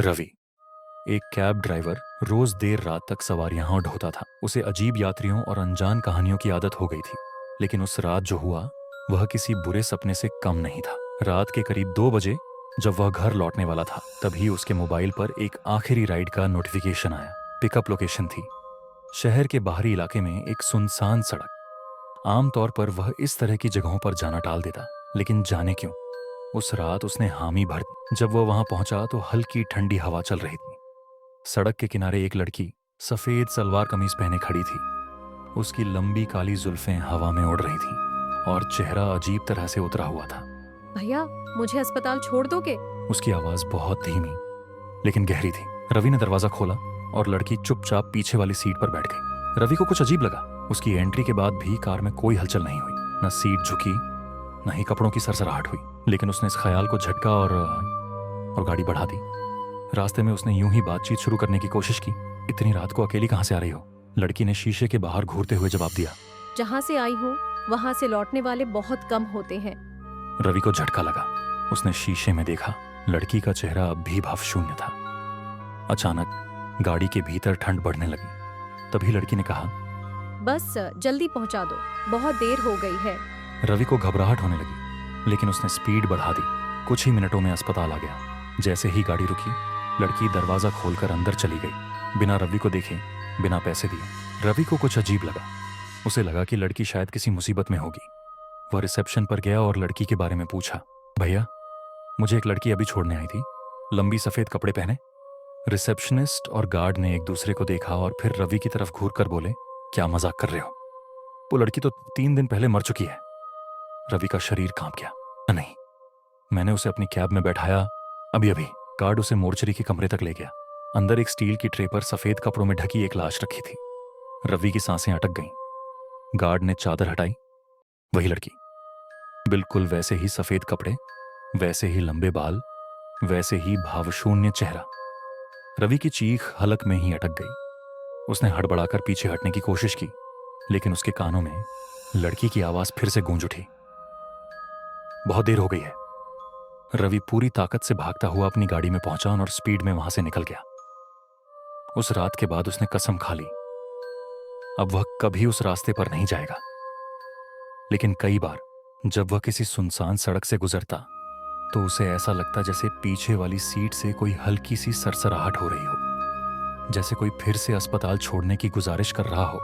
रवि, एक cab driver, रोज देर रात तक सवारियां ढोता था। उसे अजीब यात्रियों और अनजान कहानियों की आदत हो गई थी। लेकिन उस रात जो हुआ वह किसी बुरे सपने से कम नहीं था। रात के करीब 2 बजे जब वह घर लौटने वाला था, तभी उसके मोबाइल पर एक आखिरी राइड का नोटिफिकेशन आया। पिकअप लोकेशन थी शहर के बाहरी इलाके में एक सुनसान सड़क। आमतौर पर वह इस तरह की जगहों पर जाना टाल देता, लेकिन जाने क्यों उस रात उसने हामी भर दी। जब वह वहां पहुंचा तो हल्की ठंडी हवा चल रही थी। सड़क के किनारे एक लड़की सफेद सलवार कमीज पहने खड़ी थी। उसकी लंबी काली जुल्फें हवा में उड़ रही थीं और चेहरा अजीब तरह से उतरा हुआ था। भैया, मुझे अस्पताल छोड़ दोगे? उसकी आवाज बहुत धीमी लेकिन गहरी थी। रवि ने दरवाजा खोला और लड़की चुपचाप पीछे वाली सीट पर बैठ गई। रवि को कुछ अजीब लगा। उसकी एंट्री के बाद भी कार में कोई हलचल नहीं हुई, न सीट झुकी न ही कपड़ों की सरसराहट हुई। लेकिन उसने इस ख्याल को झटका और गाड़ी बढ़ा दी। रास्ते में उसने यूं ही बातचीत शुरू करने की कोशिश की। इतनी रात को अकेली कहां से आ रही हो? लड़की ने शीशे के बाहर घूरते हुए जवाब दिया। जहाँ से आई हूँ वहाँ से लौटने वाले बहुत कम होते हैं। रवि को झटका लगा। उसने शीशे में देखा, लड़की का चेहरा अब भी भाव शून्य था। अचानक गाड़ी के भीतर ठंड बढ़ने लगी। तभी लड़की ने कहा, बस जल्दी पहुँचा दो, बहुत देर हो गई है। रवि को घबराहट होने लगी, लेकिन उसने स्पीड बढ़ा दी। कुछ ही मिनटों में अस्पताल आ गया। जैसे ही गाड़ी रुकी, लड़की दरवाजा खोलकर अंदर चली गई, बिना रवि को देखे, बिना पैसे दिए। रवि को कुछ अजीब लगा। उसे लगा कि लड़की शायद किसी मुसीबत में होगी। वह रिसेप्शन पर गया और लड़की के बारे में पूछा। भैया, मुझे एक लड़की अभी छोड़ने आई थी, लंबी सफेद कपड़े पहने। रिसेप्शनिस्ट और गार्ड ने एक दूसरे को देखा और फिर रवि की तरफ घूर कर बोले, क्या मजाक कर रहे हो? वो लड़की तो 3 दिन पहले मर चुकी है। रवि का शरीर कांप गया। नहीं, मैंने उसे अपनी कैब में बैठाया अभी अभी। गार्ड उसे मोर्चरी के कमरे तक ले गया। अंदर एक स्टील की ट्रे पर सफेद कपड़ों में ढकी एक लाश रखी थी। रवि की सांसें अटक गईं। गार्ड ने चादर हटाई। वही लड़की, बिल्कुल वैसे ही सफेद कपड़े, वैसे ही लंबे बाल, वैसे ही भावशून्य चेहरा। रवि की चीख हलक में ही अटक गई। उसने हड़बड़ाकर पीछे हटने की कोशिश की, लेकिन उसके कानों में लड़की की आवाज फिर से गूंज उठी। बहुत देर हो गई है। रवि पूरी ताकत से भागता हुआ अपनी गाड़ी में पहुंचा और स्पीड में वहां से निकल गया। उस रात के बाद उसने कसम खा ली, अब वह कभी उस रास्ते पर नहीं जाएगा। लेकिन कई बार जब वह किसी सुनसान सड़क से गुजरता तो उसे ऐसा लगता जैसे पीछे वाली सीट से कोई हल्की सी सरसराहट हो रही हो, जैसे कोई फिर से अस्पताल छोड़ने की गुजारिश कर रहा हो।